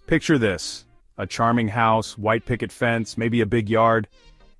Picture this: a charming house, white picket fence, maybe a big yard.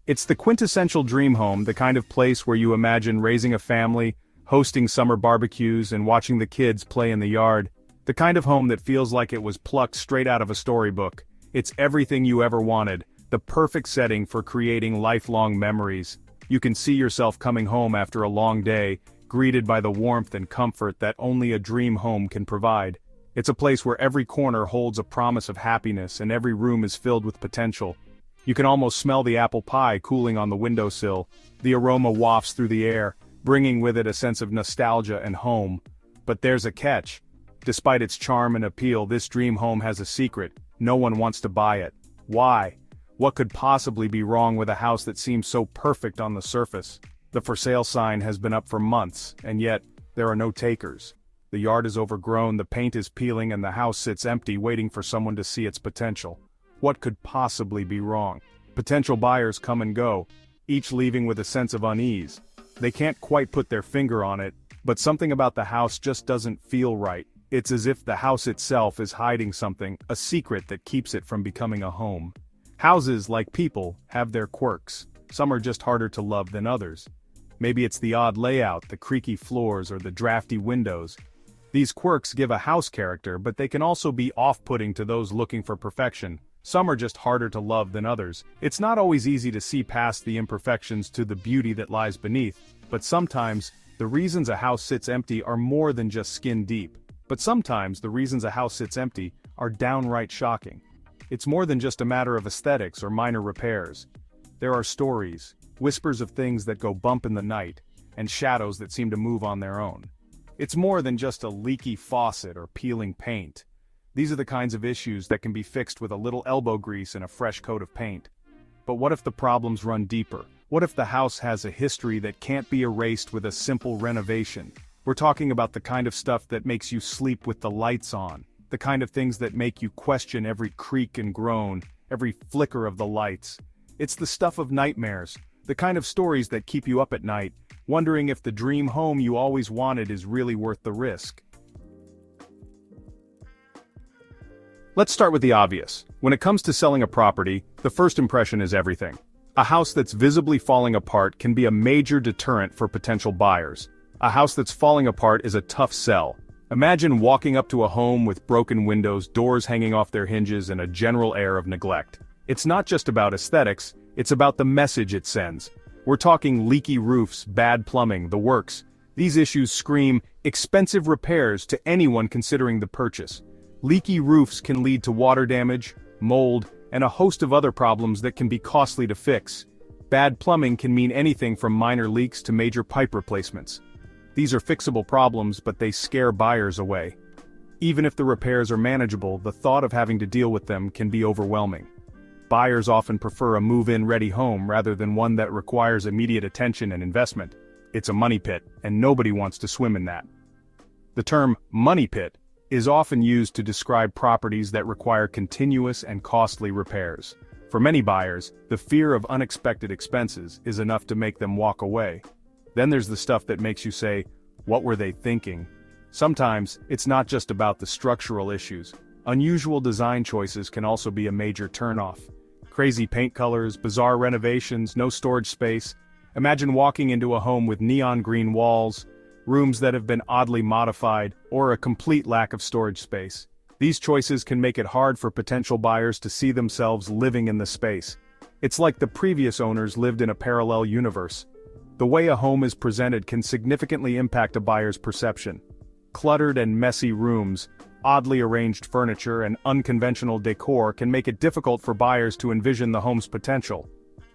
It's the quintessential dream home, the kind of place where you imagine raising a family, hosting summer barbecues, and watching the kids play in the yard. The kind of home that feels like it was plucked straight out of a storybook. It's everything you ever wanted, the perfect setting for creating lifelong memories. You can see yourself coming home after a long day, greeted by the warmth and comfort that only a dream home can provide. It's a place where every corner holds a promise of happiness and every room is filled with potential. You can almost smell the apple pie cooling on the windowsill. The aroma wafts through the air, bringing with it a sense of nostalgia and home. But there's a catch. Despite its charm and appeal, this dream home has a secret. No one wants to buy it. Why? What could possibly be wrong with a house that seems so perfect on the surface? The for sale sign has been up for months, and yet, there are no takers. The yard is overgrown, the paint is peeling, and the house sits empty waiting for someone to see its potential. What could possibly be wrong? Potential buyers come and go, each leaving with a sense of unease. They can't quite put their finger on it, but something about the house just doesn't feel right. It's as if the house itself is hiding something, a secret that keeps it from becoming a home. Houses, like people, have their quirks. Some are just harder to love than others. Maybe it's the odd layout, the creaky floors, or the drafty windows. These quirks give a house character, but they can also be off-putting to those looking for perfection. Some are just harder to love than others. It's not always easy to see past the imperfections to the beauty that lies beneath, but sometimes, the reasons a house sits empty are more than just skin deep. But sometimes the reasons a house sits empty are downright shocking. It's more than just a matter of aesthetics or minor repairs. There are stories, whispers of things that go bump in the night, and shadows that seem to move on their own. It's more than just a leaky faucet or peeling paint. These are the kinds of issues that can be fixed with a little elbow grease and a fresh coat of paint. But what if the problems run deeper? What if the house has a history that can't be erased with a simple renovation? We're talking about the kind of stuff that makes you sleep with the lights on, the kind of things that make you question every creak and groan, every flicker of the lights. It's the stuff of nightmares, the kind of stories that keep you up at night, wondering if the dream home you always wanted is really worth the risk. Let's start with the obvious. When it comes to selling a property, the first impression is everything. A house that's visibly falling apart can be a major deterrent for potential buyers. A house that's falling apart is a tough sell. Imagine walking up to a home with broken windows, doors hanging off their hinges, and a general air of neglect. It's not just about aesthetics, it's about the message it sends. We're talking leaky roofs, bad plumbing, the works. These issues scream expensive repairs to anyone considering the purchase. Leaky roofs can lead to water damage, mold, and a host of other problems that can be costly to fix. Bad plumbing can mean anything from minor leaks to major pipe replacements. These are fixable problems, but they scare buyers away. Even if the repairs are manageable, the thought of having to deal with them can be overwhelming. Buyers often prefer a move-in ready home rather than one that requires immediate attention and investment. It's a money pit, and nobody wants to swim in that. The term money pit is often used to describe properties that require continuous and costly repairs. For many buyers, the fear of unexpected expenses is enough to make them walk away. Then there's the stuff that makes you say, what were they thinking? Sometimes, it's not just about the structural issues. Unusual design choices can also be a major turnoff. Crazy paint colors, bizarre renovations, no storage space. Imagine walking into a home with neon green walls, rooms that have been oddly modified, or a complete lack of storage space. These choices can make it hard for potential buyers to see themselves living in the space. It's like the previous owners lived in a parallel universe. The way a home is presented can significantly impact a buyer's perception. Cluttered and messy rooms, oddly arranged furniture, and unconventional decor can make it difficult for buyers to envision the home's potential.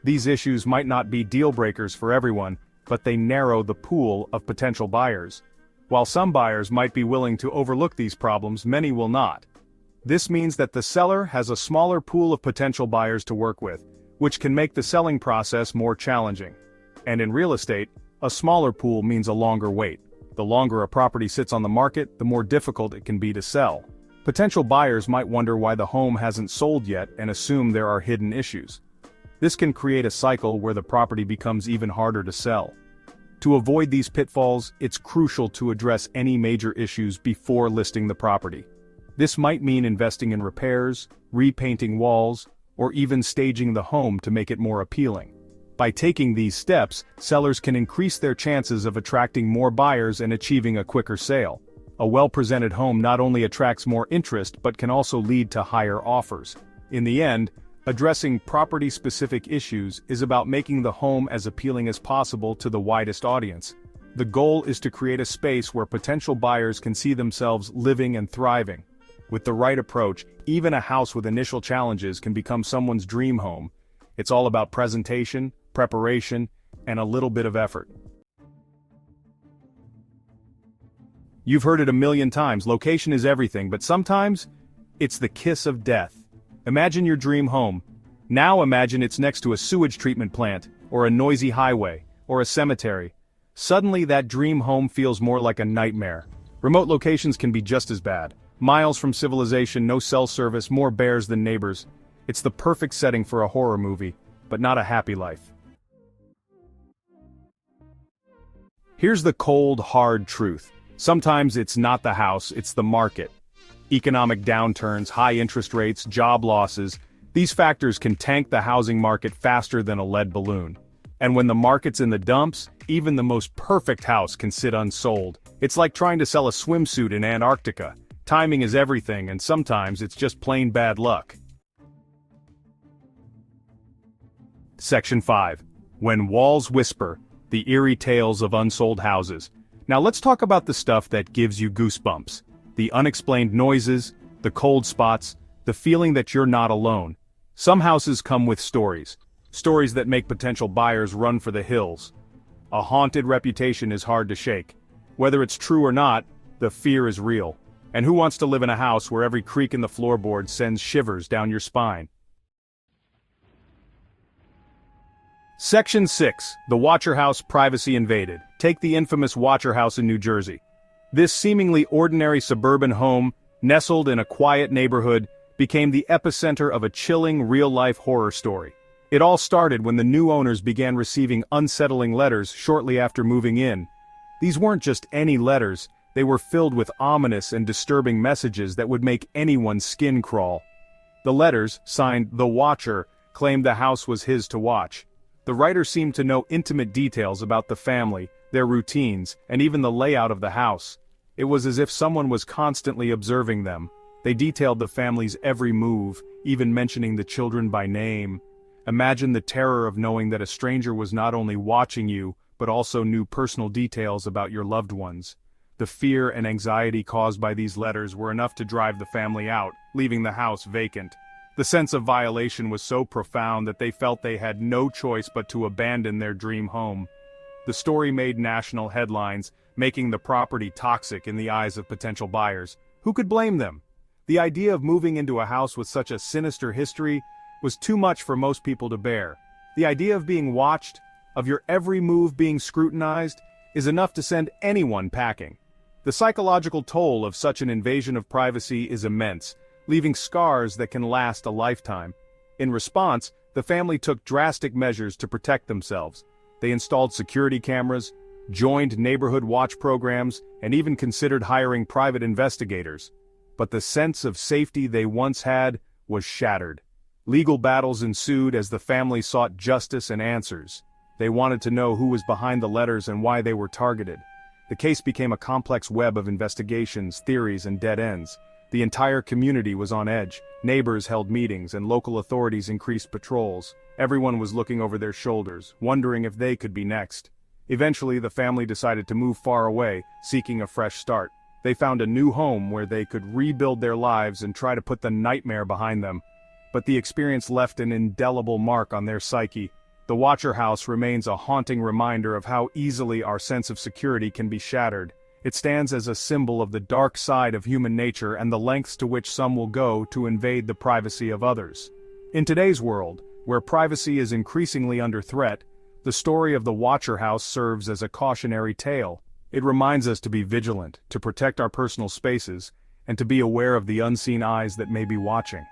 These issues might not be deal breakers for everyone, but they narrow the pool of potential buyers. While some buyers might be willing to overlook these problems, many will not. This means that the seller has a smaller pool of potential buyers to work with, which can make the selling process more challenging. And in real estate, a smaller pool means a longer wait. The longer a property sits on the market, the more difficult it can be to sell. Potential buyers might wonder why the home hasn't sold yet and assume there are hidden issues. This can create a cycle where the property becomes even harder to sell. To avoid these pitfalls, it's crucial to address any major issues before listing the property. This might mean investing in repairs, repainting walls, or even staging the home to make it more appealing. By taking these steps, sellers can increase their chances of attracting more buyers and achieving a quicker sale. A well-presented home not only attracts more interest but can also lead to higher offers. In the end, addressing property-specific issues is about making the home as appealing as possible to the widest audience. The goal is to create a space where potential buyers can see themselves living and thriving. With the right approach, even a house with initial challenges can become someone's dream home. It's all about presentation, preparation, and a little bit of effort. You've heard it a million times, location is everything, but sometimes, it's the kiss of death. Imagine your dream home. Now imagine it's next to a sewage treatment plant, or a noisy highway, or a cemetery. Suddenly that dream home feels more like a nightmare. Remote locations can be just as bad. Miles from civilization, no cell service, more bears than neighbors. It's the perfect setting for a horror movie, but not a happy life. Here's the cold, hard truth. Sometimes it's not the house, it's the market. Economic downturns, high interest rates, job losses, these factors can tank the housing market faster than a lead balloon. And when the market's in the dumps, even the most perfect house can sit unsold. It's like trying to sell a swimsuit in Antarctica. Timing is everything, and sometimes it's just plain bad luck. Section 5. When Walls Whisper, the Eerie Tales of Unsold Houses. Now let's talk about the stuff that gives you goosebumps. The unexplained noises, the cold spots, the feeling that you're not alone. Some houses come with stories. Stories that make potential buyers run for the hills. A haunted reputation is hard to shake. Whether it's true or not, the fear is real. And who wants to live in a house where every creak in the floorboard sends shivers down your spine? Section 6. The Watcher House Privacy Invaded. Take the infamous Watcher House in New Jersey. This seemingly ordinary suburban home, nestled in a quiet neighborhood, became the epicenter of a chilling real-life horror story. It all started when the new owners began receiving unsettling letters shortly after moving in. These weren't just any letters, they were filled with ominous and disturbing messages that would make anyone's skin crawl. The letters, signed The Watcher, claimed the house was his to watch. The writer seemed to know intimate details about the family, their routines, and even the layout of the house. It was as if someone was constantly observing them. They detailed the family's every move, even mentioning the children by name. Imagine the terror of knowing that a stranger was not only watching you, but also knew personal details about your loved ones. The fear and anxiety caused by these letters were enough to drive the family out, leaving the house vacant. The sense of violation was so profound that they felt they had no choice but to abandon their dream home. The story made national headlines, making the property toxic in the eyes of potential buyers. Who could blame them? The idea of moving into a house with such a sinister history was too much for most people to bear. The idea of being watched, of your every move being scrutinized, is enough to send anyone packing. The psychological toll of such an invasion of privacy is immense, leaving scars that can last a lifetime. In response, the family took drastic measures to protect themselves. They installed security cameras, joined neighborhood watch programs, and even considered hiring private investigators. But the sense of safety they once had was shattered. Legal battles ensued as the family sought justice and answers. They wanted to know who was behind the letters and why they were targeted. The case became a complex web of investigations, theories, and dead ends. The entire community was on edge. Neighbors held meetings and local authorities increased patrols. Everyone was looking over their shoulders, wondering if they could be next. Eventually, the family decided to move far away, seeking a fresh start. They found a new home where they could rebuild their lives and try to put the nightmare behind them. But the experience left an indelible mark on their psyche. The Watcher House remains a haunting reminder of how easily our sense of security can be shattered. It stands as a symbol of the dark side of human nature and the lengths to which some will go to invade the privacy of others. In today's world, where privacy is increasingly under threat, the story of the Watcher House serves as a cautionary tale. It reminds us to be vigilant, to protect our personal spaces, and to be aware of the unseen eyes that may be watching.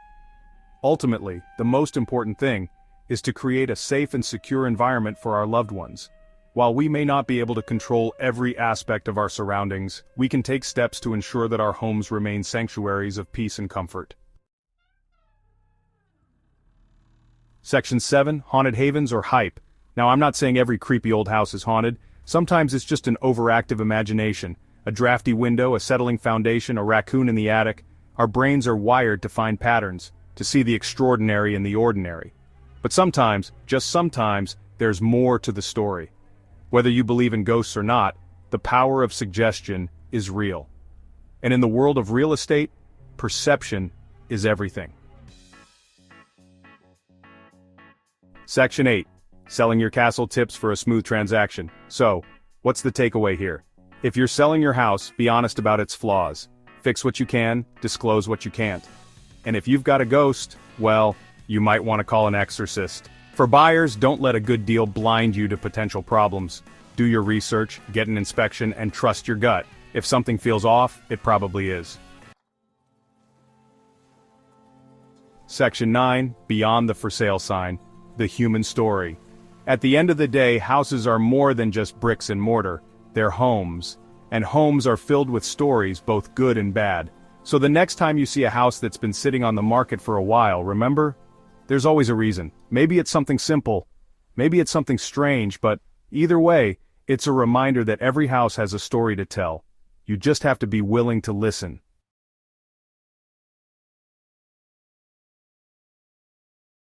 Ultimately, the most important thing is to create a safe and secure environment for our loved ones. While we may not be able to control every aspect of our surroundings, we can take steps to ensure that our homes remain sanctuaries of peace and comfort. Section 7, Haunted Havens or Hype. Now, I'm not saying every creepy old house is haunted. Sometimes it's just an overactive imagination. A drafty window, a settling foundation, a raccoon in the attic. Our brains are wired to find patterns, to see the extraordinary in the ordinary. But sometimes, just sometimes, there's more to the story. Whether you believe in ghosts or not, the power of suggestion is real. And in the world of real estate, perception is everything. Section 8. Selling your castle tips for a smooth transaction. So, what's the takeaway here? If you're selling your house, be honest about its flaws. Fix what you can, disclose what you can't. And if you've got a ghost, well, you might want to call an exorcist. For buyers, don't let a good deal blind you to potential problems. Do your research, get an inspection, and trust your gut. If something feels off, it probably is. Section 9. Beyond the for sale sign. The human story. At the end of the day, houses are more than just bricks and mortar. They're homes. And homes are filled with stories, both good and bad. So the next time you see a house that's been sitting on the market for a while, remember? There's always a reason. Maybe it's something simple. Maybe it's something strange, but either way, it's a reminder that every house has a story to tell. You just have to be willing to listen.